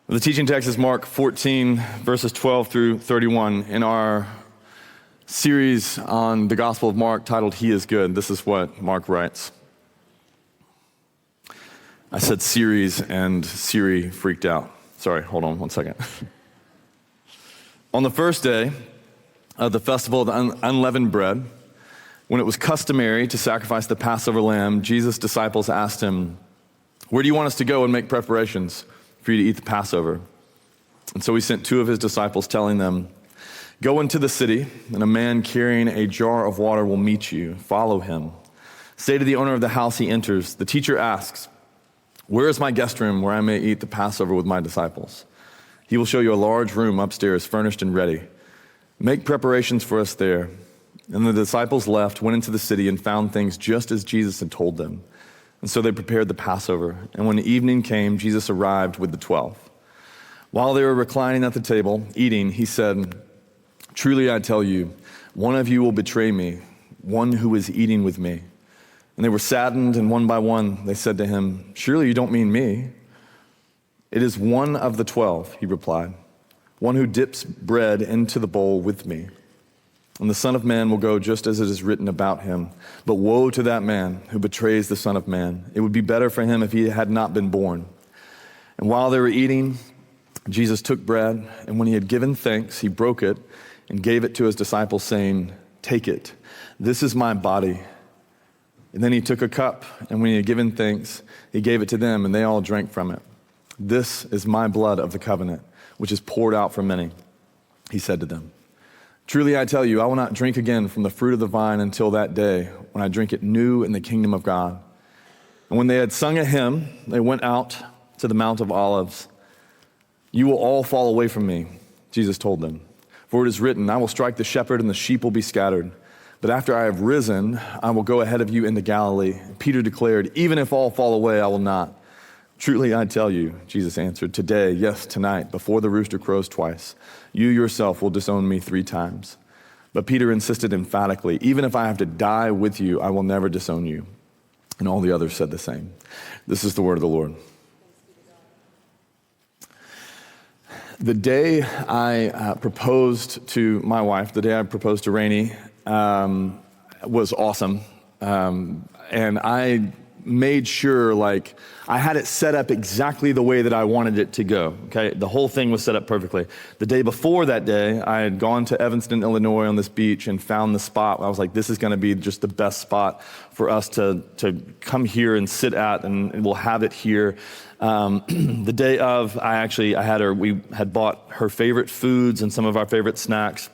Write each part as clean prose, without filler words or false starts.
The teaching text is Mark 14, verses 12 through 31. In our series on the Gospel of Mark titled, He is Good, this is what Mark writes. I said series and Siri freaked out. Sorry, hold on one second. On the first day of the festival of the unleavened bread, when it was customary to sacrifice the Passover lamb, Jesus' disciples asked him, "Where do you want us to go and make preparations for you to eat the Passover?" And so he sent two of his disciples, telling them, "Go into the city, and a man carrying a jar of water will meet you. Follow him. Say to the owner of the house he enters, 'The teacher asks, where is my guest room where I may eat the Passover with my disciples?' He will show you a large room upstairs, furnished and ready. Make preparations for us there." And the disciples left, went into the city, and found things just as Jesus had told them. And so they prepared the Passover. And when the evening came, Jesus arrived with the 12. While they were reclining at the table, eating, he said, "Truly I tell you, one of you will betray me, one who is eating with me." And they were saddened, and one by one they said to him, "Surely you don't mean me?" "It is one of the 12, he replied, "one who dips bread into the bowl with me. And the Son of Man will go just as it is written about him. But woe to that man who betrays the Son of Man. It would be better for him if he had not been born." And while they were eating, Jesus took bread, and when he had given thanks, he broke it and gave it to his disciples, saying, "Take it, this is my body." And then he took a cup, and when he had given thanks, he gave it to them, and they all drank from it. "This is my blood of the covenant, which is poured out for many," he said to them. "Truly I tell you, I will not drink again from the fruit of the vine until that day when I drink it new in the kingdom of God." And when they had sung a hymn, they went out to the Mount of Olives. "You will all fall away from me," Jesus told them. "For it is written, I will strike the shepherd and the sheep will be scattered. But after I have risen, I will go ahead of you into Galilee." Peter declared, "Even if all fall away, I will not." "Truly I tell you," Jesus answered, "today, yes, tonight, before the rooster crows twice, you yourself will disown me 3 times. But Peter insisted emphatically, "Even if I have to die with you, I will never disown you." And all the others said the same. This is the word of the Lord. The day I proposed to my wife, the day I proposed to Rainey, was awesome. And I made sure, I had it set up exactly the way that I wanted it to go, okay? The whole thing was set up perfectly. The day before that day, I had gone to Evanston, Illinois on this beach and found the spot. I was like, this is gonna be just the best spot for us to come here and sit at, and we'll have it here. The day of, we had bought her favorite foods and some of our favorite snacks,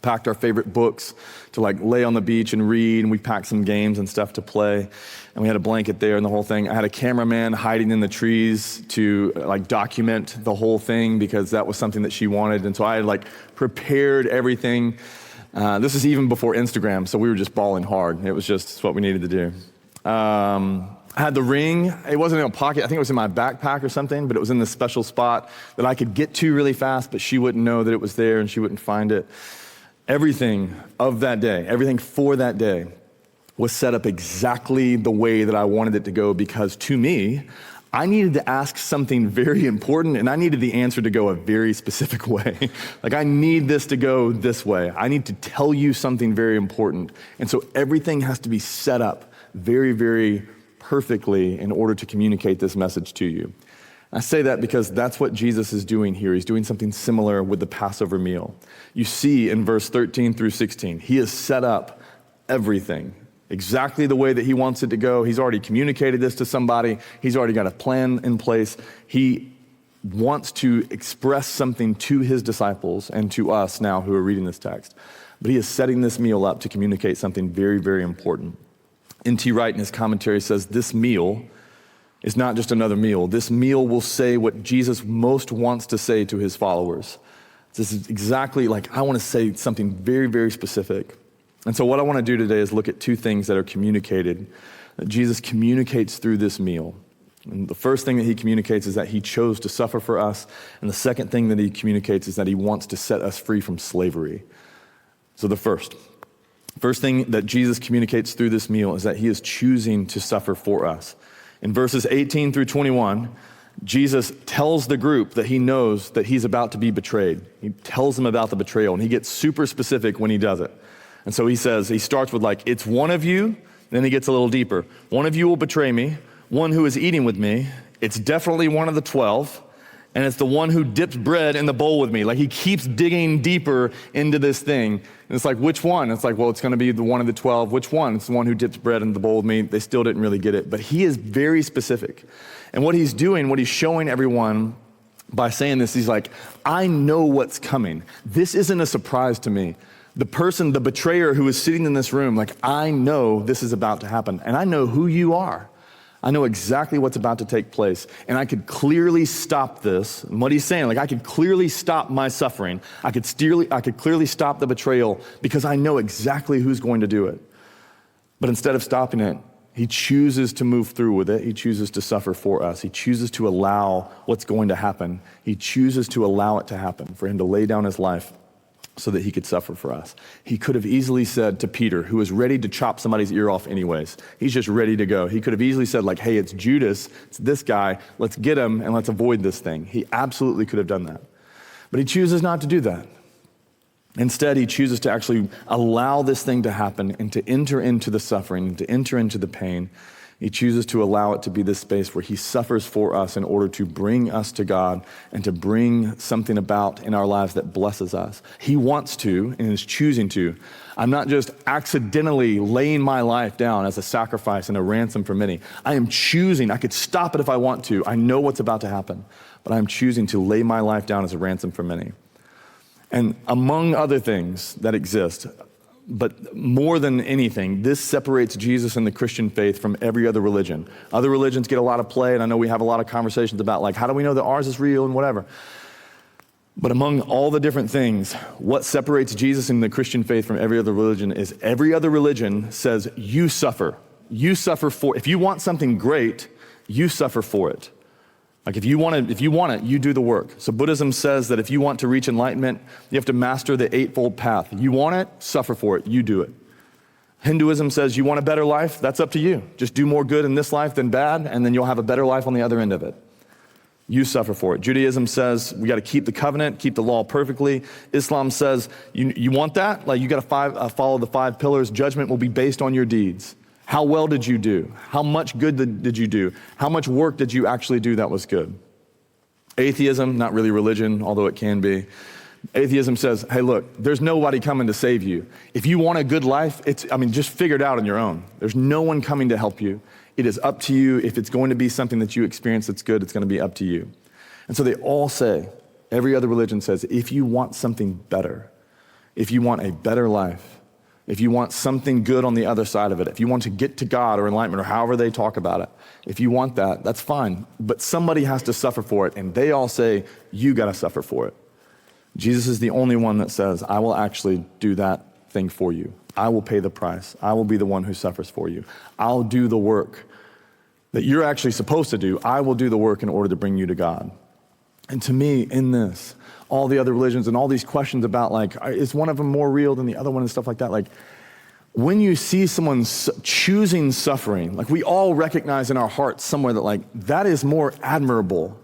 packed our favorite books to lay on the beach and read, and we packed some games and stuff to play, and we had a blanket there and the whole thing. I had a cameraman hiding in the trees to document the whole thing because that was something that she wanted, and so I had prepared everything. This is even before Instagram, so we were just balling hard. It was just what we needed to do. I had the ring. It wasn't in a pocket. I think it was in my backpack or something, but it was in this special spot that I could get to really fast, but she wouldn't know that it was there and she wouldn't find it. Everything of that day, everything for that day was set up exactly the way that I wanted it to go, because to me, I needed to ask something very important and I needed the answer to go a very specific way. I need this to go this way. I need to tell you something very important. And so everything has to be set up very, very perfectly in order to communicate this message to you. I say that because that's what Jesus is doing here. He's doing something similar with the Passover meal. You see in verse 13 through 16, he has set up everything exactly the way that he wants it to go. He's already communicated this to somebody. He's already got a plan in place. He wants to express something to his disciples and to us now who are reading this text. But he is setting this meal up to communicate something very, very important. N.T. Wright in his commentary says this meal is not just another meal. This meal will say what Jesus most wants to say to his followers. This is exactly I want to say something very, very specific. And so what I want to do today is look at 2 things that are communicated, that Jesus communicates through this meal. And the first thing that he communicates is that he chose to suffer for us. And the second thing that he communicates is that he wants to set us free from slavery. So the first thing that Jesus communicates through this meal is that he is choosing to suffer for us. In verses 18 through 21, Jesus tells the group that he knows that he's about to be betrayed. He tells them about the betrayal, and he gets super specific when he does it. And so he starts with like, it's one of you, then he gets a little deeper. One of you will betray me, one who is eating with me. It's definitely one of the 12, and it's the one who dips bread in the bowl with me. Like he keeps digging deeper into this thing. And it's like, which one? It's like, well, it's gonna be the one of the 12. Which one? It's the one who dips bread in the bowl with me. They still didn't really get it, but he is very specific. And what he's doing, what he's showing everyone by saying this, he's like, I know what's coming. This isn't a surprise to me. The person, the betrayer who is sitting in this room, like, I know this is about to happen, and I know who you are. I know exactly what's about to take place, and I could clearly stop this. And what he's saying, like, I could clearly stop my suffering. I could clearly stop the betrayal because I know exactly who's going to do it. But instead of stopping it, he chooses to move through with it. He chooses to suffer for us. He chooses to allow what's going to happen. He chooses to allow it to happen, for him to lay down his life so that he could suffer for us. He could have easily said to Peter, who was ready to chop somebody's ear off anyways, he's just ready to go. He could have easily said like, hey, it's Judas, it's this guy, let's get him and let's avoid this thing. He absolutely could have done that. But he chooses not to do that. Instead, he chooses to actually allow this thing to happen and to enter into the suffering and to enter into the pain. He chooses to allow it to be this space where he suffers for us in order to bring us to God and to bring something about in our lives that blesses us. He wants to and is choosing to. I'm not just accidentally laying my life down as a sacrifice and a ransom for many. I am choosing. I could stop it if I want to. I know what's about to happen, but I'm choosing to lay my life down as a ransom for many. And among other things that exist, but more than anything, this separates Jesus and the Christian faith from every other religion. Other religions get a lot of play, and I know we have a lot of conversations about like, how do we know that ours is real and whatever. But among all the different things, what separates Jesus and the Christian faith from every other religion is every other religion says, you suffer. You suffer for, if you want something great, you suffer for it. Like if you want it, you do the work. So Buddhism says that if you want to reach enlightenment, you have to master the eightfold path. You want it, suffer for it, you do it. Hinduism says you want a better life, that's up to you. Just do more good in this life than bad, and then you'll have a better life on the other end of it. You suffer for it. Judaism says we got to keep the covenant, keep the law perfectly. Islam says you want that? Like you got to follow the 5 pillars. Judgment will be based on your deeds. How well did you do? How much good did you do? How much work did you actually do that was good? Atheism, not really religion, although it can be. Atheism says, hey, look, there's nobody coming to save you. If you want a good life, just figure it out on your own. There's no one coming to help you. It is up to you. If it's going to be something that you experience that's good, it's going to be up to you. And so they all say, every other religion says, if you want something better, if you want a better life, if you want something good on the other side of it, if you want to get to God or enlightenment or however they talk about it, if you want that, that's fine. But somebody has to suffer for it, and they all say, you got to suffer for it. Jesus is the only one that says, I will actually do that thing for you. I will pay the price. I will be the one who suffers for you. I'll do the work that you're actually supposed to do. I will do the work in order to bring you to God. And to me, in this, all the other religions and all these questions about like, is one of them more real than the other one and stuff like that? Like when you see someone choosing suffering, like we all recognize in our hearts somewhere that like, that is more admirable.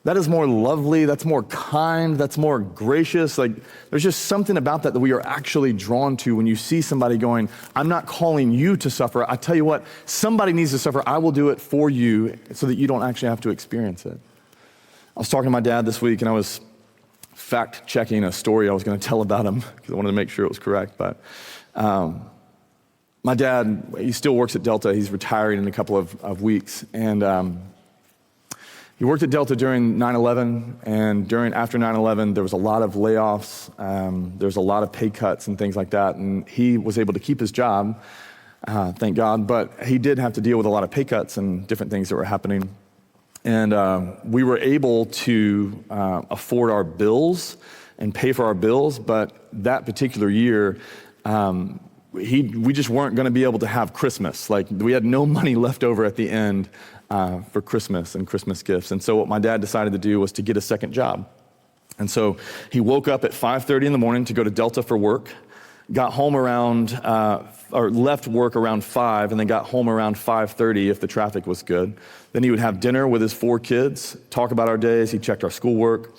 That is more lovely. That's more kind. That's more gracious. Like there's just something about that we are actually drawn to when you see somebody going, I'm not calling you to suffer. I tell you what, somebody needs to suffer. I will do it for you so that you don't actually have to experience it. I was talking to my dad this week and I was fact-checking a story I was going to tell about him because I wanted to make sure it was correct. But my dad, he still works at Delta. He's retiring in a couple of weeks. And he worked at Delta during 9/11. And after 9/11, there was a lot of layoffs. There was a lot of pay cuts and things like that. And he was able to keep his job, thank God. But he did have to deal with a lot of pay cuts and different things that were happening. And we were able to afford our bills and pay for our bills, but that particular year, we just weren't going to be able to have Christmas. Like we had no money left over at the end for Christmas and Christmas gifts. And so what my dad decided to do was to get a second job. And so he woke up at 5:30 in the morning to go to Delta for work, got home around, or left work around 5, and then got home around 5:30 if the traffic was good. Then he would have dinner with his 4 kids, talk about our days. He checked our schoolwork,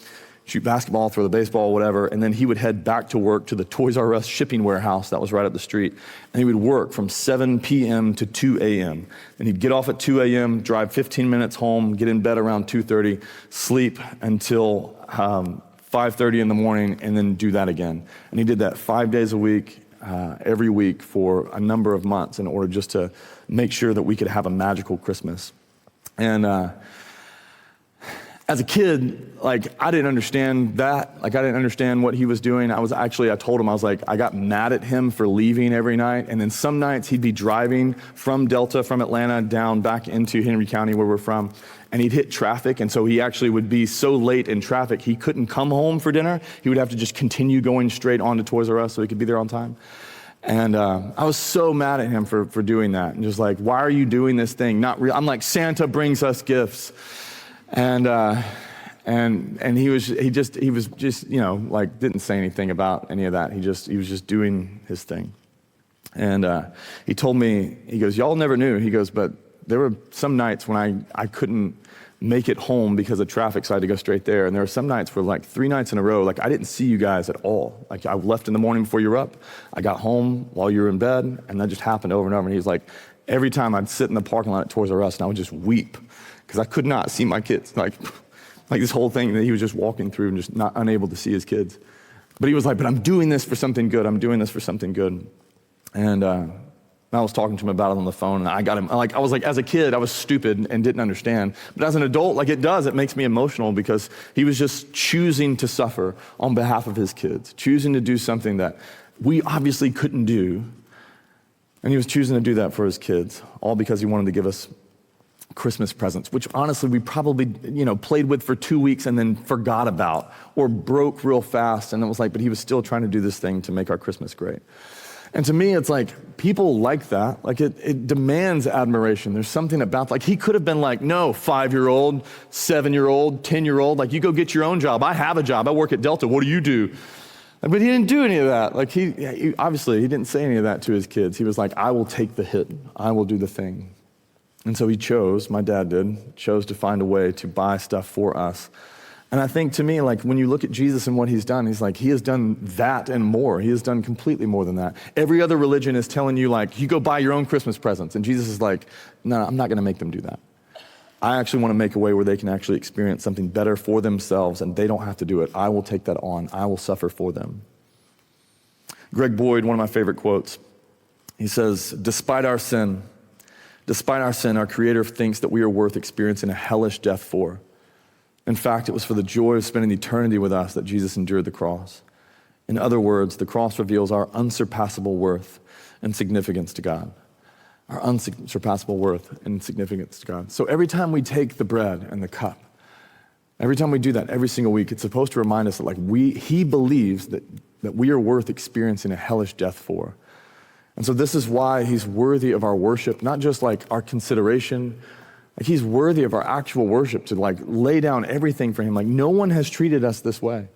shoot basketball, throw the baseball, whatever, and then he would head back to work to the Toys R Us shipping warehouse that was right up the street, and he would work from 7 p.m. to 2 a.m. And he'd get off at 2 a.m., drive 15 minutes home, get in bed around 2:30, sleep until 5:30 in the morning, and then do that again. And he did that 5 days a week, every week for a number of months in order just to make sure that we could have a magical Christmas. And as a kid, like, I didn't understand that. Like, I didn't understand what he was doing. I told him, I was like, I got mad at him for leaving every night. And then some nights he'd be driving from Delta, from Atlanta, down back into Henry County, where we're from, and he'd hit traffic. And so he actually would be so late in traffic, he couldn't come home for dinner. He would have to just continue going straight on to Toys R Us so he could be there on time. And I was so mad at him for doing that. And just like, why are you doing this thing? Not real. I'm like, Santa brings us gifts. And he was just, you know, like, didn't say anything about any of that. He was just doing his thing. And he told me, he goes, y'all never knew. He goes, but there were some nights when I couldn't make it home because of traffic, so I had to go straight there. And there were some nights where, like, 3 nights in a row, like, I didn't see you guys at all. Like, I left in the morning before you were up. I got home while you were in bed, and that just happened over and over. And he was like, every time I'd sit in the parking lot at Toys R Us, and I would just weep because I could not see my kids. Like this whole thing that he was just walking through and just not unable to see his kids. But he was like, but I'm doing this for something good. I'm doing this for something good. And I was talking to him about it on the phone, and I got him, like, I was like, as a kid, I was stupid and didn't understand. But as an adult, like, it makes me emotional because he was just choosing to suffer on behalf of his kids, choosing to do something that we obviously couldn't do. And he was choosing to do that for his kids, all because he wanted to give us Christmas presents, which honestly we probably, you know, played with for 2 weeks and then forgot about or broke real fast. And it was like, but he was still trying to do this thing to make our Christmas great. And to me, it's like, people like that. Like, it demands admiration. There's something about, like, he could have been like, no, 5-year-old, 7-year-old, 10-year-old, like, you go get your own job. I have a job. I work at Delta. What do you do? But he didn't do any of that. Like, he obviously, he didn't say any of that to his kids. He was like, I will take the hit. I will do the thing. And so he chose, my dad chose to find a way to buy stuff for us. And I think, to me, like, when you look at Jesus and what he's done, he's like, he has done that and more. He has done completely more than that. Every other religion is telling you, like, you go buy your own Christmas presents. And Jesus is like, no, I'm not going to make them do that. I actually want to make a way where they can actually experience something better for themselves, and they don't have to do it. I will take that on. I will suffer for them. Greg Boyd, one of my favorite quotes, he says, despite our sin, our Creator thinks that we are worth experiencing a hellish death for. In fact, it was for the joy of spending eternity with us that Jesus endured the cross. In other words, the cross reveals our unsurpassable worth and significance to God. Our unsurpassable worth and significance to God. So every time we take the bread and the cup, every time we do that every single week, it's supposed to remind us that, like, he believes that we are worth experiencing a hellish death for. And so this is why he's worthy of our worship, not just like our consideration. Like, he's worthy of our actual worship, to, like, lay down everything for him. Like, no one has treated us this way.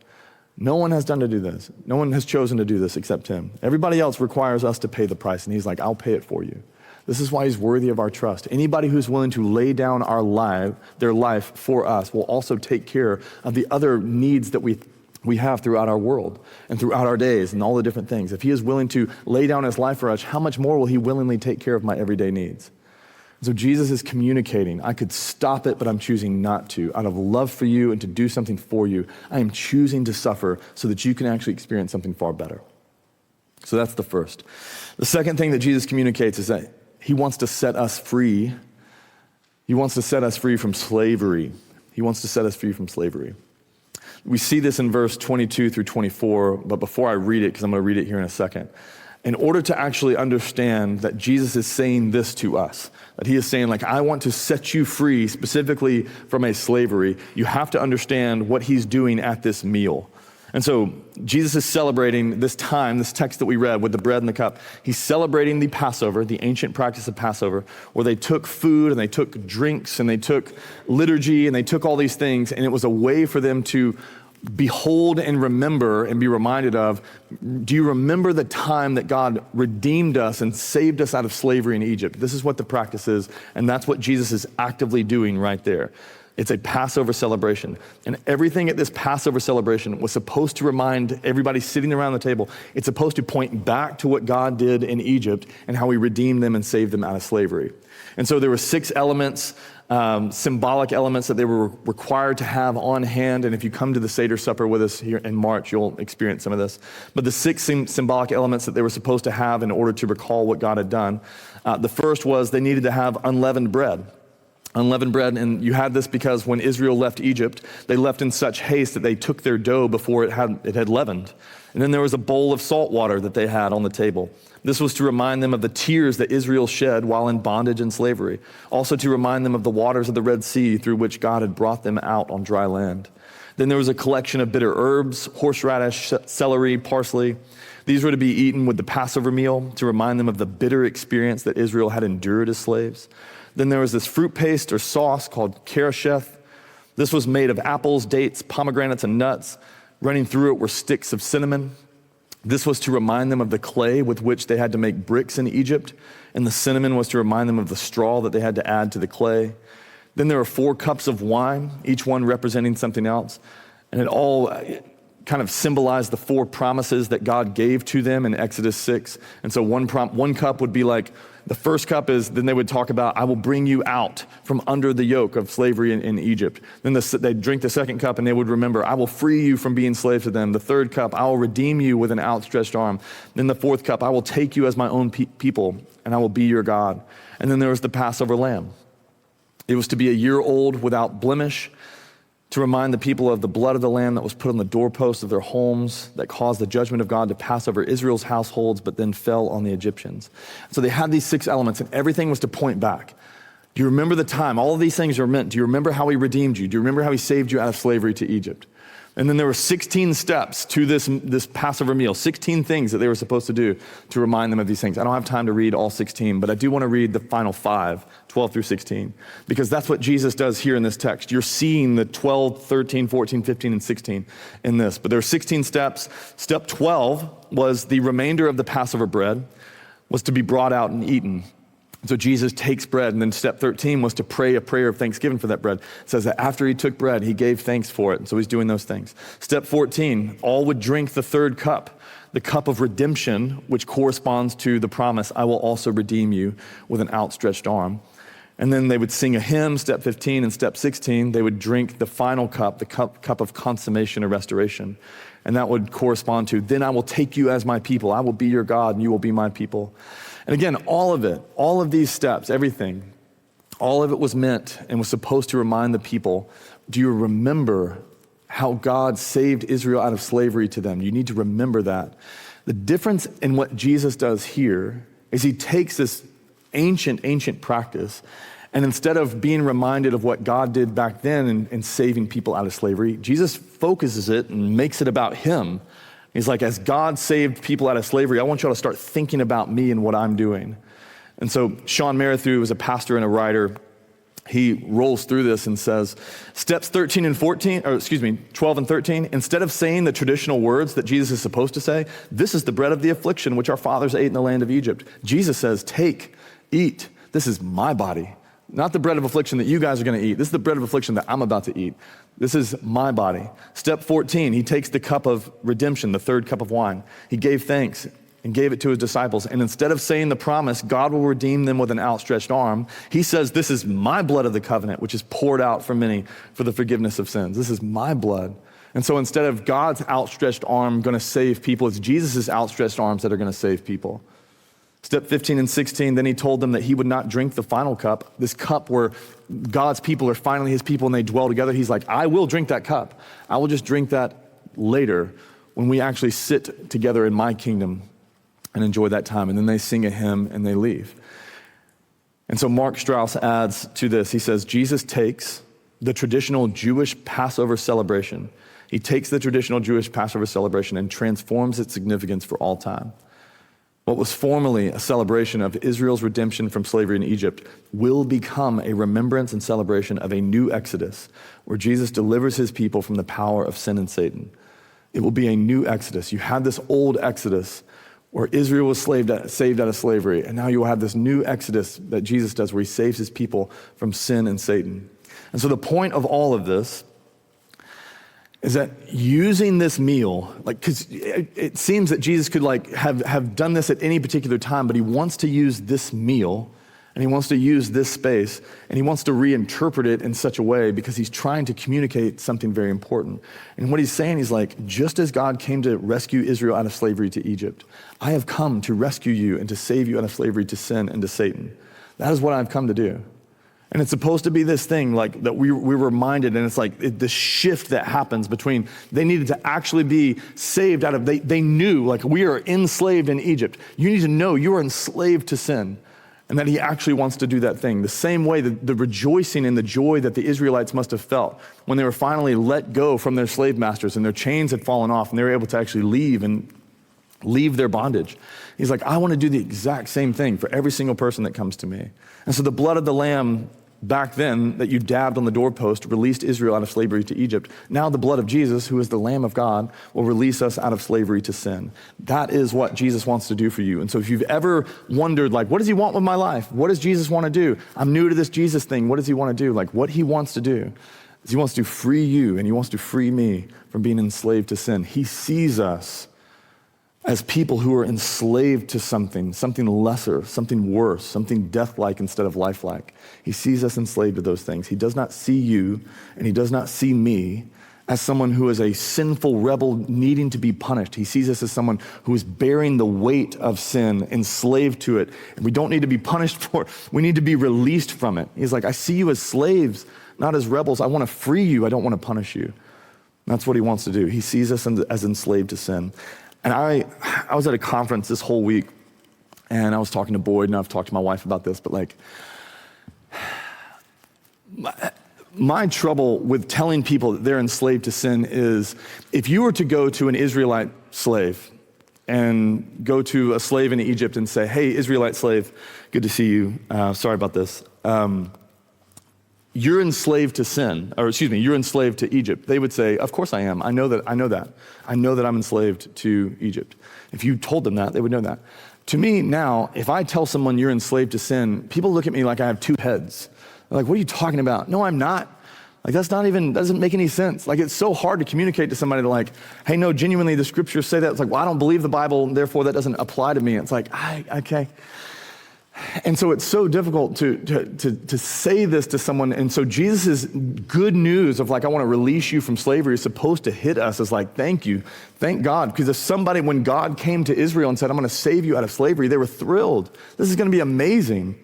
No one has done to do this. No one has chosen to do this except him. Everybody else requires us to pay the price, and he's like, I'll pay it for you. This is why he's worthy of our trust. Anybody who's willing to lay down their life for us will also take care of the other needs that we have throughout our world and throughout our days and all the different things. If he is willing to lay down his life for us, how much more will he willingly take care of my everyday needs? So Jesus is communicating, I could stop it, but I'm choosing not to. Out of love for you and to do something for you, I am choosing to suffer so that you can actually experience something far better. So that's the first. The second thing that Jesus communicates is that he wants to set us free. He wants to set us free from slavery. He wants to set us free from slavery. We see this in verse 22 through 24, but before I read it, because I'm going to read it here in a second, in order to actually understand that Jesus is saying this to us, that he is saying, like, I want to set you free specifically from a slavery, you have to understand what he's doing at this meal. And so Jesus is celebrating this time, this text that we read with the bread and the cup. He's celebrating the Passover, the ancient practice of Passover, where they took food and they took drinks and they took liturgy and they took all these things, and it was a way for them to behold and remember and be reminded of, do you remember the time that God redeemed us and saved us out of slavery in Egypt? This is what the practice is, and that's what Jesus is actively doing right there. It's a Passover celebration. And everything at this Passover celebration was supposed to remind everybody sitting around the table, it's supposed to point back to what God did in Egypt and how he redeemed them and saved them out of slavery. And so there were 6 elements, symbolic elements that they were required to have on hand. And if you come to the Seder supper with us here in March, you'll experience some of this. But the 6 symbolic elements that they were supposed to have in order to recall what God had done. The first was they needed to have unleavened bread. Unleavened bread, and you had this because when Israel left Egypt, they left in such haste that they took their dough before it had leavened. And then there was a bowl of salt water that they had on the table. This was to remind them of the tears that Israel shed while in bondage and slavery. Also to remind them of the waters of the Red Sea through which God had brought them out on dry land. Then there was a collection of bitter herbs, horseradish, celery, parsley. These were to be eaten with the Passover meal to remind them of the bitter experience that Israel had endured as slaves. Then there was this fruit paste or sauce called karasheth. This was made of apples, dates, pomegranates, and nuts. Running through it were sticks of cinnamon. This was to remind them of the clay with which they had to make bricks in Egypt. And the cinnamon was to remind them of the straw that they had to add to the clay. Then there were 4 cups of wine, each one representing something else. And it all kind of symbolized the 4 promises that God gave to them in Exodus 6. And so one cup would be like, the first cup is, then they would talk about, I will bring you out from under the yoke of slavery in Egypt. Then they'd drink the second cup and they would remember, I will free you from being slave to them. The third cup, I will redeem you with an outstretched arm. Then the fourth cup, I will take you as my own people and I will be your God. And then there was the Passover lamb. It was to be a year old without blemish, to remind the people of the blood of the lamb that was put on the doorposts of their homes that caused the judgment of God to pass over Israel's households, but then fell on the Egyptians. So they had these 6 elements, and everything was to point back. Do you remember the time? All of these things are meant. Do you remember how he redeemed you? Do you remember how he saved you out of slavery to Egypt? And then there were 16 steps to this Passover meal, 16 things that they were supposed to do to remind them of these things. I don't have time to read all 16, but I do want to read the final 5, 12 through 16, because that's what Jesus does here in this text. You're seeing the 12, 13, 14, 15, and 16 in this. But there are 16 steps. Step 12 was the remainder of the Passover bread was to be brought out and eaten. So Jesus takes bread, and then step 13 was to pray a prayer of thanksgiving for that bread. It says that after he took bread, he gave thanks for it. And so he's doing those things. Step 14, all would drink the third cup, the cup of redemption, which corresponds to the promise, I will also redeem you with an outstretched arm. And then they would sing a hymn, step 15, and step 16, they would drink the final cup, the cup of consummation or restoration. And that would correspond to, then I will take you as my people. I will be your God, and you will be my people. And again, all of these steps, everything, all of it was meant and was supposed to remind the people, do you remember how God saved Israel out of slavery to them? You need to remember that. The difference in what Jesus does here is he takes this ancient practice, and instead of being reminded of what God did back then in saving people out of slavery, Jesus focuses it and makes it about him. He's like, as God saved people out of slavery, I want y'all to start thinking about me and what I'm doing. And so Sean Merrithew is a pastor and a writer. He rolls through this and says, steps 12 and 13, instead of saying the traditional words that Jesus is supposed to say, this is the bread of the affliction which our fathers ate in the land of Egypt. Jesus says, take, eat, this is my body. Not the bread of affliction that you guys are going to eat. This is the bread of affliction that I'm about to eat. This is my body. Step 14, he takes the cup of redemption, the third cup of wine. He gave thanks and gave it to his disciples. And instead of saying the promise, God will redeem them with an outstretched arm, he says, this is my blood of the covenant, which is poured out for many for the forgiveness of sins. This is my blood. And so instead of God's outstretched arm going to save people, it's Jesus' outstretched arms that are going to save people. Step 15 and 16, then he told them that he would not drink the final cup, this cup where God's people are finally his people and they dwell together. He's like, I will drink that cup. I will just drink that later when we actually sit together in my kingdom and enjoy that time. And then they sing a hymn and they leave. And so Mark Strauss adds to this. He says, Jesus takes the traditional Jewish Passover celebration. He takes the traditional Jewish Passover celebration and transforms its significance for all time. What was formerly a celebration of Israel's redemption from slavery in Egypt will become a remembrance and celebration of a new Exodus, where Jesus delivers his people from the power of sin and Satan. It will be a new Exodus. You had this old Exodus where Israel was saved out of slavery, and now you will have this new Exodus that Jesus does where he saves his people from sin and Satan. And so the point of all of this is that using this meal, because it seems that Jesus could have done this at any particular time, but he wants to use this meal, and he wants to use this space, and he wants to reinterpret it in such a way because he's trying to communicate something very important. And what he's saying, he's like, just as God came to rescue Israel out of slavery to Egypt, I have come to rescue you and to save you out of slavery to sin and to Satan. That is what I've come to do. And it's supposed to be this thing that we're reminded, and it's this shift that happens between they needed to actually be saved out of, they knew, we are enslaved in Egypt. You need to know you are enslaved to sin, and that he actually wants to do that thing. The same way the rejoicing and the joy that the Israelites must have felt when they were finally let go from their slave masters and their chains had fallen off and they were able to actually leave their bondage. He's like, I want to do the exact same thing for every single person that comes to me. And so the blood of the lamb back then that you dabbed on the doorpost released Israel out of slavery to Egypt. Now the blood of Jesus, who is the Lamb of God, will release us out of slavery to sin. That is what Jesus wants to do for you. And so if you've ever wondered, what does he want with my life? What does Jesus want to do? I'm new to this Jesus thing. What does he want to do? What he wants to do is he wants to free you, and he wants to free me from being enslaved to sin. He sees us as people who are enslaved to something lesser, something worse, something death-like instead of life-like. He sees us enslaved to those things. He does not see you, and he does not see me as someone who is a sinful rebel needing to be punished. He sees us as someone who is bearing the weight of sin, enslaved to it, and we don't need to be punished for it. We need to be released from it. He's like, I see you as slaves, not as rebels. I want to free you. I don't want to punish you. That's what he wants to do. He sees us as enslaved to sin. And I was at a conference this whole week, and I was talking to Boyd, and I've talked to my wife about this, but my trouble with telling people that they're enslaved to sin is if you were to go to an Israelite slave and go to a slave in Egypt and say, hey, Israelite slave, good to see you. Sorry about this. You're enslaved to sin, you're enslaved to Egypt. They would say, of course I am. I know that. I know that I'm enslaved to Egypt. If you told them that, they would know that. To me now, if I tell someone you're enslaved to sin, people look at me like I have two heads. They're like, what are you talking about? No, I'm not. Doesn't make any sense. It's so hard to communicate to somebody hey, no, genuinely the scriptures say that. It's well, I don't believe the Bible, and therefore that doesn't apply to me. It's okay. And so it's so difficult to say this to someone. And so Jesus' good news of I want to release you from slavery is supposed to hit us as thank you, thank God. Because if somebody, when God came to Israel and said, I'm going to save you out of slavery, they were thrilled. This is going to be amazing.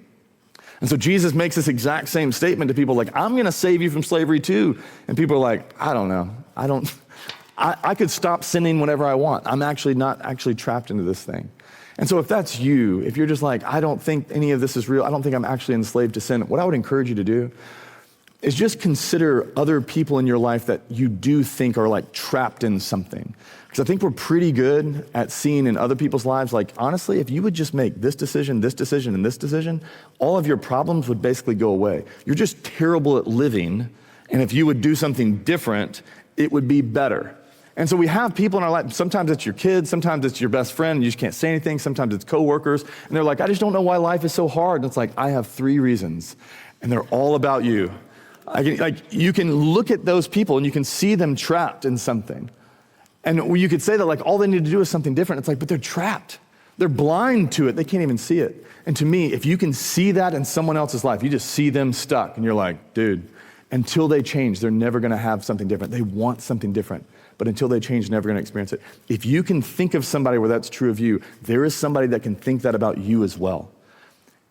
And so Jesus makes this exact same statement to people I'm going to save you from slavery too. And people are like, I don't know. I could stop sinning whenever I want. I'm actually not trapped into this thing. And so if that's you, if you're just I don't think any of this is real, I don't think I'm actually enslaved to sin, what I would encourage you to do is just consider other people in your life that you do think are trapped in something. Because I think we're pretty good at seeing in other people's lives, honestly, if you would just make this decision, and this decision, all of your problems would basically go away. You're just terrible at living, and if you would do something different, it would be better. And so we have people in our life, sometimes it's your kids, sometimes it's your best friend, and you just can't say anything, sometimes it's coworkers, and they're I just don't know why life is so hard. And it's I have 3 reasons, and they're all about you. You can look at those people and you can see them trapped in something. And you could say that all they need to do is something different. It's but they're trapped. They're blind to it. They can't even see it. And to me, if you can see that in someone else's life, you just see them stuck, and you're dude, until they change, they're never gonna have something different. They want something different. But until they change, they're never going to experience it. If you can think of somebody where that's true of you, there is somebody that can think that about you as well.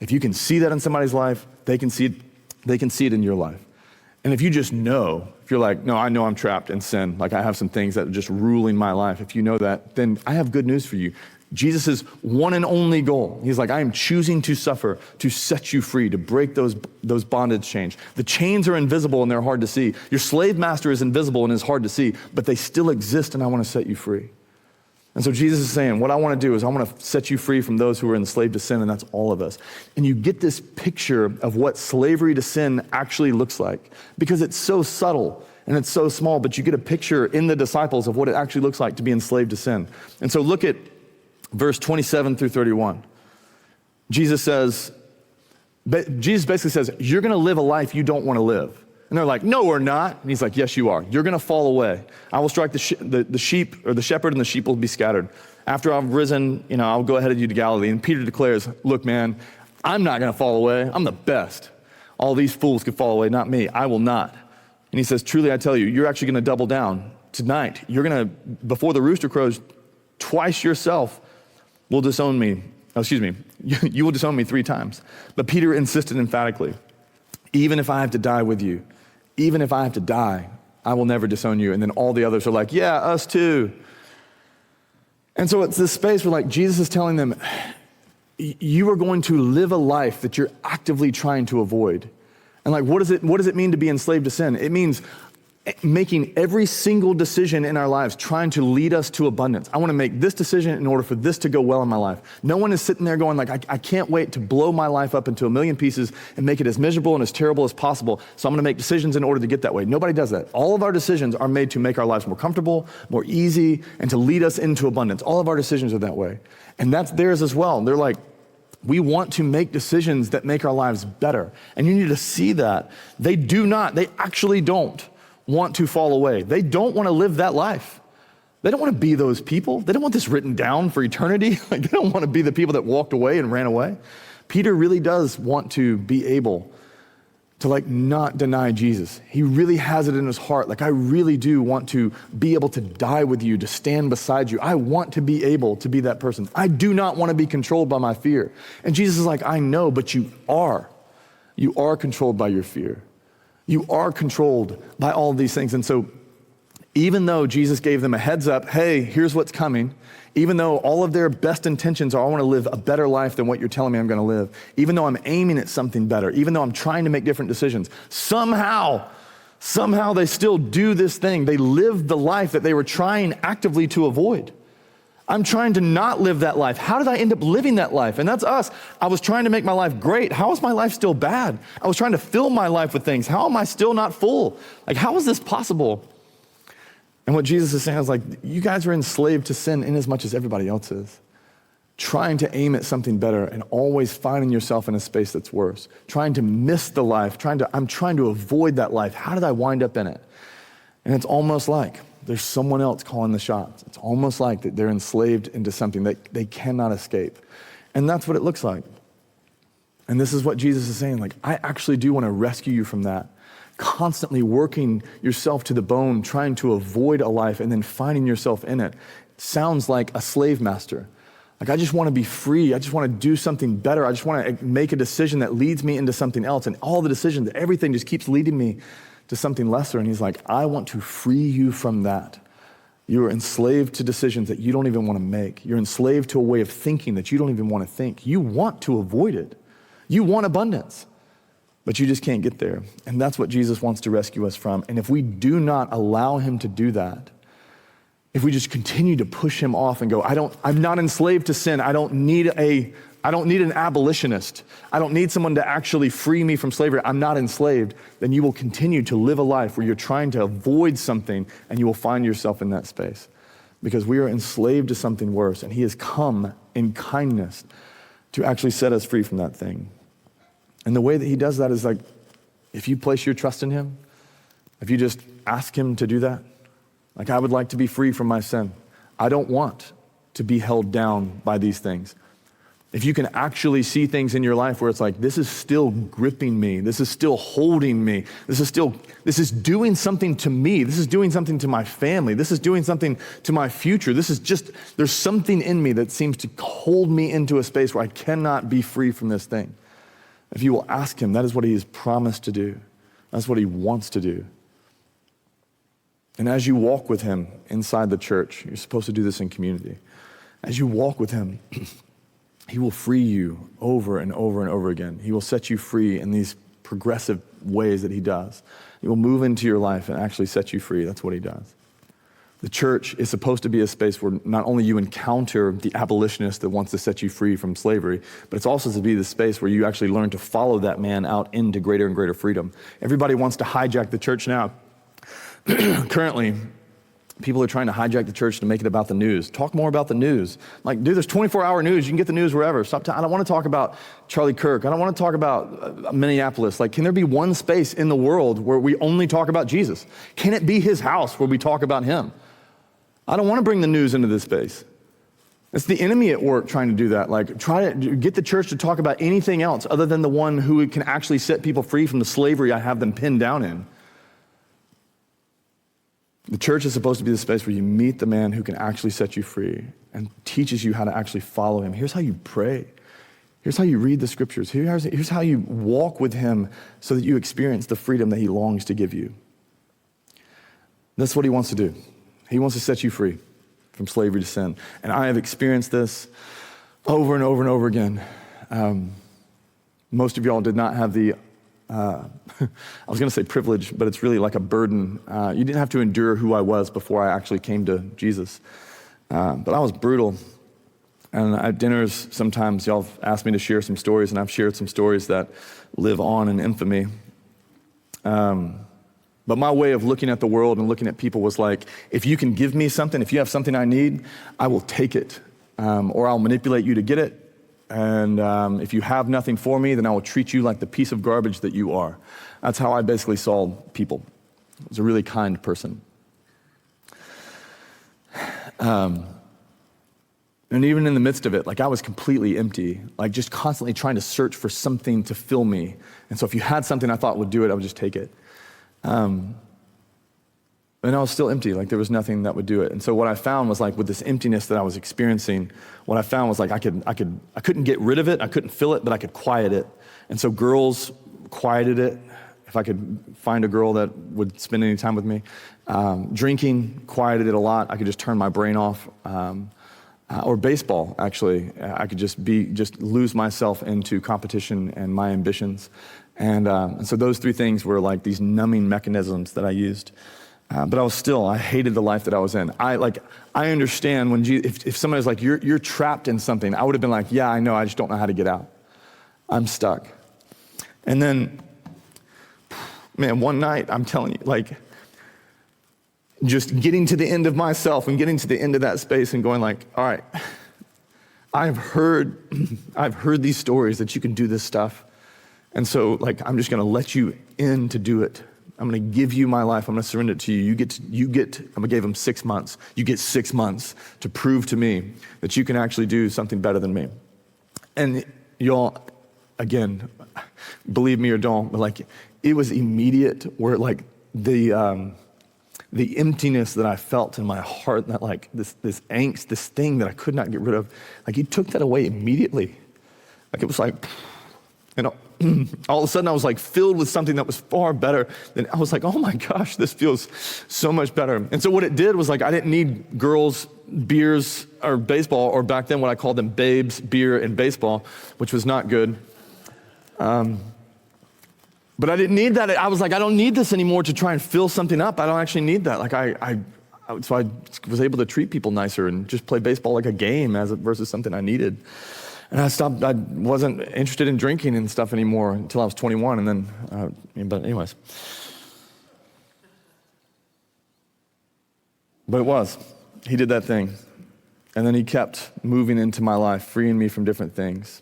If you can see that in somebody's life, they can see it in your life. And if you just know, if you're no, I know I'm trapped in sin, I have some things that are just ruling my life. If you know that, then I have good news for you. Jesus' one and only goal, he's I am choosing to suffer, to set you free, to break those bondage chains. The chains are invisible and they're hard to see. Your slave master is invisible and is hard to see, but they still exist, and I want to set you free. And so Jesus is saying, what I want to do is I want to set you free from those who are enslaved to sin, and that's all of us. And you get this picture of what slavery to sin actually looks like, because it's so subtle and it's so small, but you get a picture in the disciples of what it actually looks like to be enslaved to sin. And so look at verse 27 through 31. Jesus basically says, you're going to live a life you don't want to live. And they're like, no, we're not. And he's like, yes, you are. You're going to fall away. I will strike the sheep, or the shepherd, and the sheep will be scattered. After I've risen, I'll go ahead of you to Galilee. And Peter declares, look, man, I'm not going to fall away. I'm the best. All these fools could fall away, not me. I will not. And he says, truly, I tell you, you're actually going to double down tonight. You're going to, before the rooster crows, twice yourself will disown me. You will disown me 3 times. But Peter insisted emphatically, even if I have to die with you, even if I have to die, I will never disown you. And then all the others are like, yeah, us too. And so it's this space where Jesus is telling them, you are going to live a life that you're actively trying to avoid. And what does it mean to be enslaved to sin? It means making every single decision in our lives trying to lead us to abundance. I want to make this decision in order for this to go well in my life. No one is sitting there going I can't wait to blow my life up into a million pieces and make it as miserable and as terrible as possible. So I'm going to make decisions in order to get that way. Nobody does that. All of our decisions are made to make our lives more comfortable, more easy, and to lead us into abundance. All of our decisions are that way. And that's theirs as well. They're like, we want to make decisions that make our lives better. And you need to see that. They actually don't want to fall away. They don't want to live that life. They don't want to be those people. They don't want this written down for eternity. They don't want to be the people that walked away and ran away. Peter really does want to be able to not deny Jesus. He really has it in his heart. I really do want to be able to die with you, to stand beside you. I want to be able to be that person. I do not want to be controlled by my fear. And Jesus is like, I know, but you are. You are controlled by your fear. You are controlled by all of these things. And so even though Jesus gave them a heads up, hey, here's what's coming, even though all of their best intentions are I want to live a better life than what you're telling me I'm going to live, even though I'm aiming at something better, even though I'm trying to make different decisions, somehow they still do this thing. They live the life that they were trying actively to avoid. I'm trying to not live that life. How did I end up living that life? And that's us. I was trying to make my life great. How is my life still bad? I was trying to fill my life with things. How am I still not full? How is this possible? And what Jesus is saying is you guys are enslaved to sin in as much as everybody else is. Trying to aim at something better and always finding yourself in a space that's worse. Trying to miss the life. I'm trying to avoid that life. How did I wind up in it? And it's almost like there's someone else calling the shots. It's almost like that they're enslaved into something that they cannot escape. And that's what it looks like. And this is what Jesus is saying. I actually do want to rescue you from that. Constantly working yourself to the bone, trying to avoid a life and then finding yourself in it. Sounds like a slave master. I just want to be free. I just want to do something better. I just want to make a decision that leads me into something else. And all the decisions, everything just keeps leading me to something lesser. And he's like, I want to free you from that. You are enslaved to decisions that you don't even want to make. You're enslaved to a way of thinking that you don't even want to think. You want to avoid it. You want abundance, but you just can't get there. And that's what Jesus wants to rescue us from. And if we do not allow him to do that, if we just continue to push him off and go, I'm not enslaved to sin. I don't need an abolitionist. I don't need someone to actually free me from slavery. I'm not enslaved. Then you will continue to live a life where you're trying to avoid something and you will find yourself in that space because we are enslaved to something worse. And he has come in kindness to actually set us free from that thing. And the way that he does that is if you place your trust in him, if you just ask him to do that, I would like to be free from my sin. I don't want to be held down by these things. If you can actually see things in your life where it's this is still gripping me, this is still holding me, this is doing something to me, this is doing something to my family, this is doing something to my future, there's something in me that seems to hold me into a space where I cannot be free from this thing. If you will ask him, that is what he has promised to do. That's what he wants to do. And as you walk with him inside the church, you're supposed to do this in community. As you walk with him, he will free you over and over and over again. He will set you free in these progressive ways that he does. He will move into your life and actually set you free. That's what he does. The church is supposed to be a space where not only you encounter the abolitionist that wants to set you free from slavery, but it's also to be the space where you actually learn to follow that man out into greater and greater freedom. Everybody wants to hijack the church now. Currently, people are trying to hijack the church to make it about the news. Talk more about the news. Like, dude, there's 24-hour news. You can get the news wherever. I don't want to talk about Charlie Kirk. I don't want to talk about Minneapolis. Like, can there be one space in the world where we only talk about Jesus? Can it be his house where we talk about him? I don't want to bring the news into this space. It's the enemy at work trying to do that. Like, try to get the church to talk about anything else other than the one who can actually set people free from the slavery I have them pinned down in. The church is supposed to be the space where you meet the man who can actually set you free and teaches you how to actually follow him. Here's how you pray. Here's how you read the scriptures. Here's how you walk with him so that you experience the freedom that he longs to give you. That's what he wants to do. He wants to set you free from slavery to sin. And I have experienced this over and over and over again. Most of y'all did not have the, I was going to say privilege, but it's really like a burden. You didn't have to endure who I was before I actually came to Jesus. But I was brutal. And at dinners, sometimes y'all have asked me to share some stories, and I've shared some stories that live on in infamy. But my way of looking at the world and looking at people was like, if you can give me something, if you have something I need, I will take it, or I'll manipulate you to get it. And if you have nothing for me, then I will treat you like the piece of garbage that you are. That's how I basically saw people. I was a really kind person. And even in the midst of it, like I was completely empty, like just constantly trying to search for something to fill me. And so if you had something I thought would do it, I would just take it. And I was still empty, like there was nothing that would do it. And so what I found was like with this emptiness that I was experiencing, what I found was like I couldn't get rid of it, I couldn't fill it, but I could quiet it. And so girls quieted it. If I could find a girl that would spend any time with me. Drinking quieted it a lot. I could just turn my brain off. Or baseball, actually. I could just lose myself into competition and my ambitions. And so those three things were like these numbing mechanisms that I used. But I hated the life that I was in. I understand when if somebody's like, you're trapped in something, I would have been like, yeah, I know, I just don't know how to get out. I'm stuck. And then, man, one night, I'm telling you, like, just getting to the end of myself and getting to the end of that space and going like, all right, I've heard these stories that you can do this stuff. And so like, I'm just going to let you in to do it. I'm going to give you my life. I'm going to surrender it to you. I'm going to give him 6 months. You get 6 months to prove to me that you can actually do something better than me. And y'all, again, believe me or don't, but like, it was immediate where like the emptiness that I felt in my heart, that like this angst, this thing that I could not get rid of, like he took that away immediately. Like it was like, you know, all of a sudden I was like filled with something that was far better than, I was like, oh my gosh, this feels so much better. And so what it did was like, I didn't need girls, beers, or baseball, or back then what I called them babes, beer, and baseball, which was not good. But I didn't need that. I was like, I don't need this anymore to try and fill something up. I don't actually need that. Like so I was able to treat people nicer and just play baseball like a game versus something I needed. And I wasn't interested in drinking and stuff anymore until I was 21. And then, but anyways. But he did that thing. And then he kept moving into my life, freeing me from different things.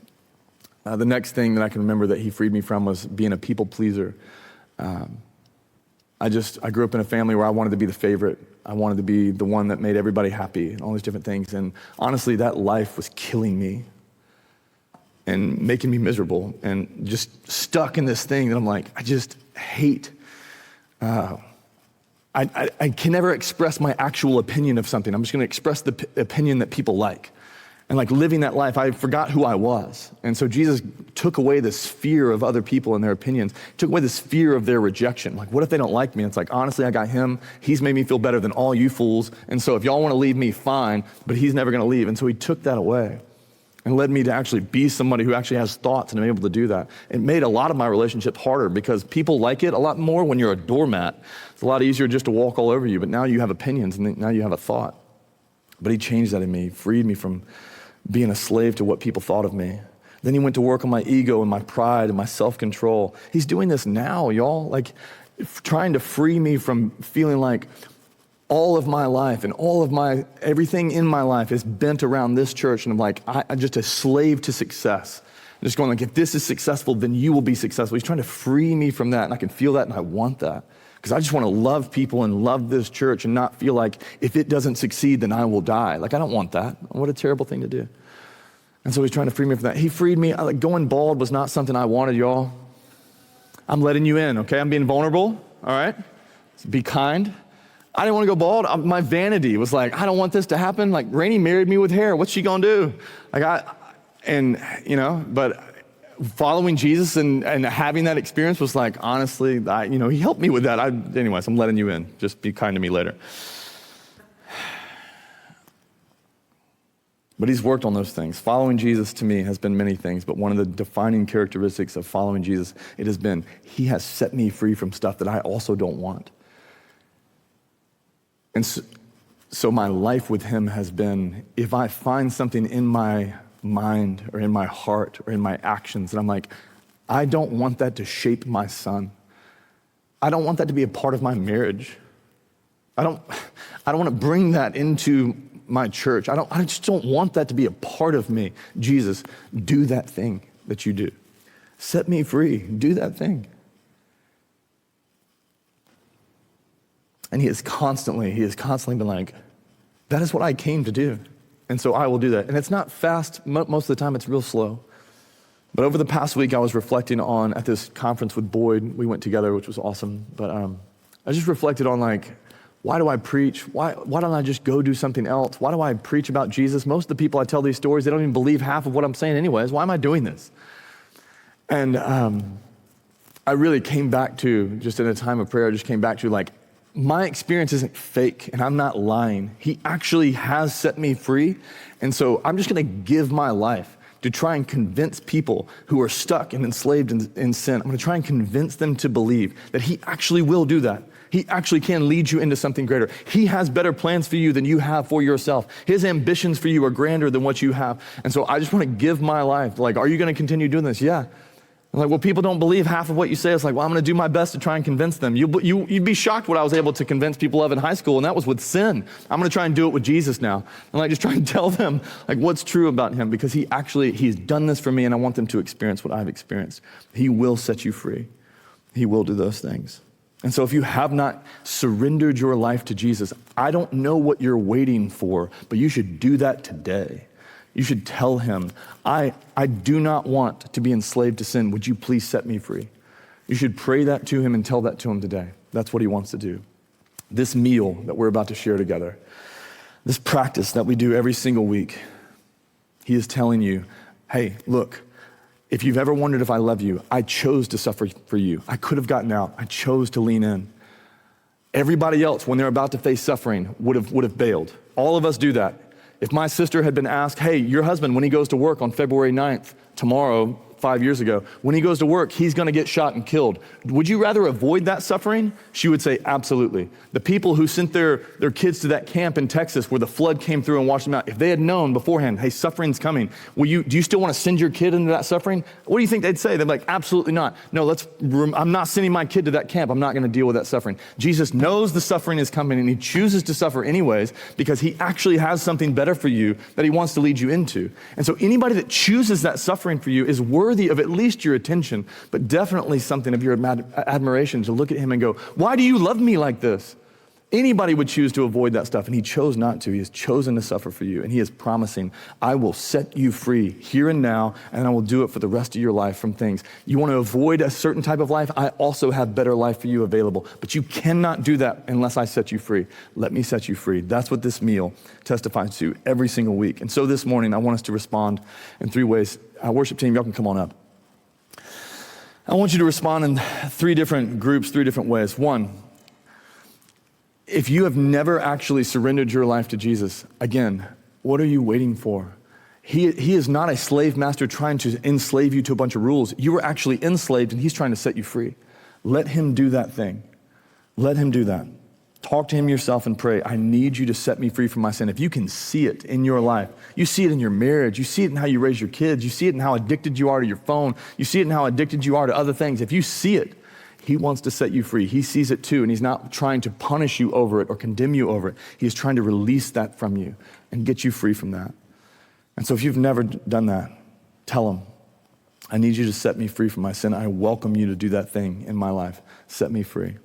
The next thing that I can remember that he freed me from was being a people pleaser. I grew up in a family where I wanted to be the favorite. I wanted to be the one that made everybody happy and all these different things. And honestly, that life was killing me and making me miserable and just stuck in this thing that I'm like, I just hate. I can never express my actual opinion of something. I'm just going to express the opinion that people like. And like living that life, I forgot who I was. And so Jesus took away this fear of other people and their opinions, took away this fear of their rejection. Like, what if they don't like me? And it's like, honestly, I got him. He's made me feel better than all you fools. And so if y'all want to leave me, fine, but he's never going to leave. And so he took that away. and led me to actually be somebody who actually has thoughts and I'm able to do that. It made a lot of my relationships harder because people like it a lot more when you're a doormat. It's a lot easier just to walk all over you, but now you have opinions and now you have a thought. But he changed that in me, freed me from being a slave to what people thought of me. Then he went to work on my ego and my pride and my self-control. He's doing this now, y'all, like trying to free me from feeling like all of my life and everything in my life is bent around this church. And I'm like, I'm just a slave to success. I'm just going like, if this is successful, then you will be successful. He's trying to free me from that. And I can feel that and I want that. Because I just want to love people and love this church and not feel like if it doesn't succeed, then I will die. Like, I don't want that. What a terrible thing to do. And so he's trying to free me from that. He freed me. Like, going bald was not something I wanted, y'all. I'm letting you in, okay? I'm being vulnerable, all right? So be kind. I didn't want to go bald. My vanity was like, I don't want this to happen. Like, Rainey married me with hair. What's she going to do? Like, but following Jesus and having that experience was like, honestly, he helped me with that. Anyways, I'm letting you in. Just be kind to me later. But he's worked on those things. Following Jesus to me has been many things, but one of the defining characteristics of following Jesus, it has been, he has set me free from stuff that I also don't want. And so my life with him has been, if I find something in my mind or in my heart or in my actions, and I'm like, I don't want that to shape my son. I don't want that to be a part of my marriage. I don't want to bring that into my church. I just don't want that to be a part of me. Jesus, do that thing that you do. Set me free. Do that thing. And he has constantly been like, that is what I came to do. And so I will do that. And it's not fast. Most of the time, it's real slow. But over the past week, I was reflecting on, at this conference with Boyd, we went together, which was awesome. But I just reflected on like, why do I preach? Why don't I just go do something else? Why do I preach about Jesus? Most of the people I tell these stories, they don't even believe half of what I'm saying anyways. Why am I doing this? And I really came back to, just in a time of prayer, I just came back to like, my experience isn't fake and I'm not lying. He actually has set me free. And so I'm just gonna give my life to try and convince people who are stuck and enslaved in sin. I'm gonna try and convince them to believe that he actually will do that. He actually can lead you into something greater. He has better plans for you than you have for yourself. His ambitions for you are grander than what you have. And so I just wanna give my life. Like, are you gonna continue doing this? Yeah. I'm like, well, people don't believe half of what you say. It's like, well, I'm gonna do my best to try and convince them. You'd be shocked what I was able to convince people of in high school, and that was with sin. I'm gonna try and do it with Jesus now. And like, just try and tell them like what's true about him, because he's done this for me, and I want them to experience what I've experienced. He will set you free. He will do those things. And so if you have not surrendered your life to Jesus, I don't know what you're waiting for, but you should do that today. You should tell him, I do not want to be enslaved to sin. Would you please set me free? You should pray that to him and tell that to him today. That's what he wants to do. This meal that we're about to share together, this practice that we do every single week, he is telling you, hey, look, if you've ever wondered if I love you, I chose to suffer for you. I could have gotten out. I chose to lean in. Everybody else, when they're about to face suffering, would have bailed. All of us do that. If my sister had been asked, hey, your husband, when he goes to work on February 9th, tomorrow, 5 years ago, when he goes to work, he's gonna get shot and killed. Would you rather avoid that suffering? She would say, absolutely. The people who sent their kids to that camp in Texas where the flood came through and washed them out, if they had known beforehand, hey, suffering's coming, do you still wanna send your kid into that suffering? What do you think they'd say? They'd be like, absolutely not. No, I'm not sending my kid to that camp. I'm not gonna deal with that suffering. Jesus knows the suffering is coming and he chooses to suffer anyways because he actually has something better for you that he wants to lead you into. And so anybody that chooses that suffering for you is worthy of at least your attention, but definitely something of your admiration to look at him and go, why do you love me like this? Anybody would choose to avoid that stuff, and he chose not to. He has chosen to suffer for you, and he is promising, I will set you free here and now, and I will do it for the rest of your life from things. You want to avoid a certain type of life? I also have better life for you available, but you cannot do that unless I set you free. Let me set you free. That's what this meal testifies to every single week. And so this morning, I want us to respond in 3 ways. Our worship team, y'all can come on up. I want you to respond in 3 different groups, 3 different ways. 1, if you have never actually surrendered your life to Jesus, again, what are you waiting for? He is not a slave master trying to enslave you to a bunch of rules. You were actually enslaved, and he's trying to set you free. Let him do that thing. Let him do that. Talk to him yourself and pray. I need you to set me free from my sin. If you can see it in your life, you see it in your marriage, you see it in how you raise your kids, you see it in how addicted you are to your phone, you see it in how addicted you are to other things. If you see it, he wants to set you free. He sees it too, and he's not trying to punish you over it or condemn you over it. He's trying to release that from you and get you free from that. And so if you've never done that, tell him, I need you to set me free from my sin. I welcome you to do that thing in my life. Set me free.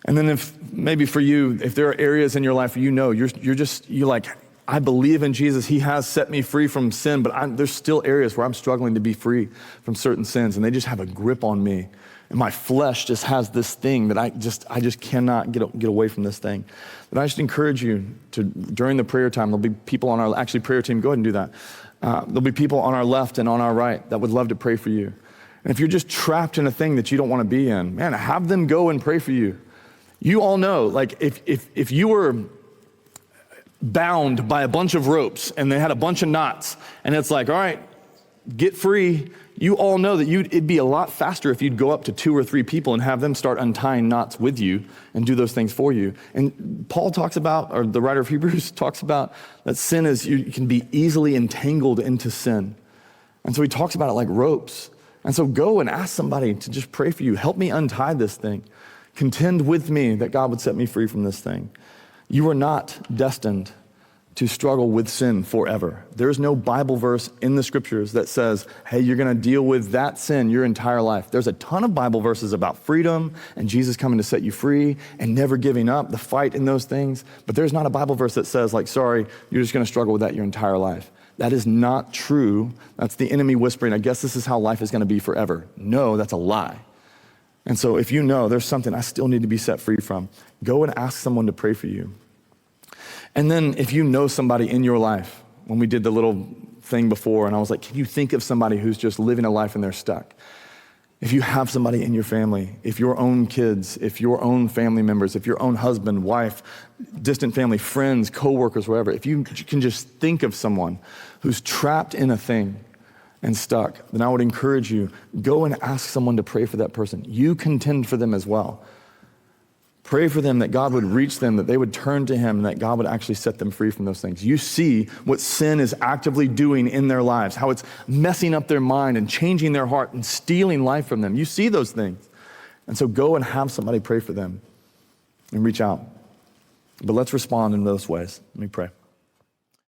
And then if maybe for you, if there are areas in your life where you're like, I believe in Jesus. He has set me free from sin, but there's still areas where I'm struggling to be free from certain sins, and they just have a grip on me. And my flesh just has this thing that I just cannot get away from this thing. But I just encourage you to, during the prayer time, there'll be people on our, actually prayer team, go ahead and do that. There'll be people on our left and on our right that would love to pray for you. And if you're just trapped in a thing that you don't want to be in, man, have them go and pray for you. You all know, like if you were bound by a bunch of ropes and they had a bunch of knots and it's like, all right, get free. You all know that it'd be a lot faster if you'd go up to 2 or 3 people and have them start untying knots with you and do those things for you. And Paul talks about, or the writer of Hebrews talks about, that sin is, you can be easily entangled into sin. And so he talks about it like ropes. And so go and ask somebody to just pray for you. Help me untie this thing. Contend with me that God would set me free from this thing. You are not destined to struggle with sin forever. There's no Bible verse in the scriptures that says, hey, you're going to deal with that sin your entire life. There's a ton of Bible verses about freedom and Jesus coming to set you free and never giving up, the fight in those things. But there's not a Bible verse that says, like, sorry, you're just going to struggle with that your entire life. That is not true. That's the enemy whispering, I guess this is how life is going to be forever. No, that's a lie. And so if you know there's something I still need to be set free from, go and ask someone to pray for you. And then if you know somebody in your life, when we did the little thing before, and I was like, can you think of somebody who's just living a life and they're stuck? If you have somebody in your family, if your own kids, if your own family members, if your own husband, wife, distant family, friends, coworkers, whatever, if you can just think of someone who's trapped in a thing and stuck, then I would encourage you, go and ask someone to pray for that person. You contend for them as well. Pray for them that God would reach them, that they would turn to him, and that God would actually set them free from those things. You see what sin is actively doing in their lives, how it's messing up their mind and changing their heart and stealing life from them. You see those things. And so go and have somebody pray for them and reach out. But let's respond in those ways. Let me pray.